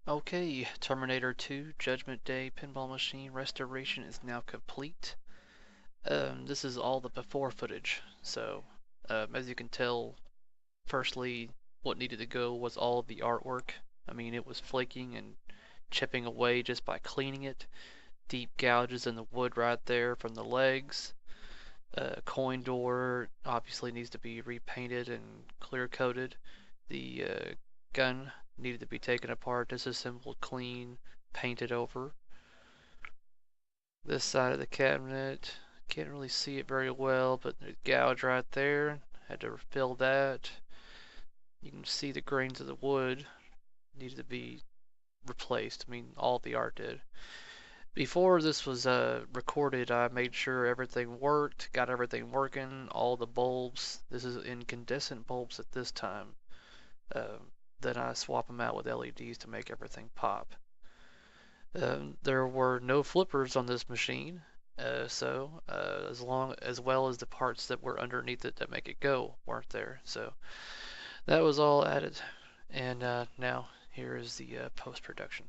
Okay, Terminator 2 Judgment Day pinball machine restoration is now complete. This is all the before footage. So, as you can tell, firstly, what needed to go was all of the artwork. I mean, it was flaking and chipping away just by cleaning it. Deep gouges in the wood right there from the legs. Coin door obviously needs to be repainted and clear coated. The gun needed to be taken apart, disassembled, clean, painted over. This side of the cabinet, can't really see it very well, but there's a gouge right there. Had to refill that. You can see the grains of the wood needed to be replaced. I mean, all the art did. Before this was recorded, I made sure everything worked, got everything working, all the bulbs. This is incandescent bulbs at this time. Then I swap them out with LEDs to make everything pop. There were no flippers on this machine, so as well as the parts that were underneath it that make it go weren't there. So that was all added, and now here is the post-production.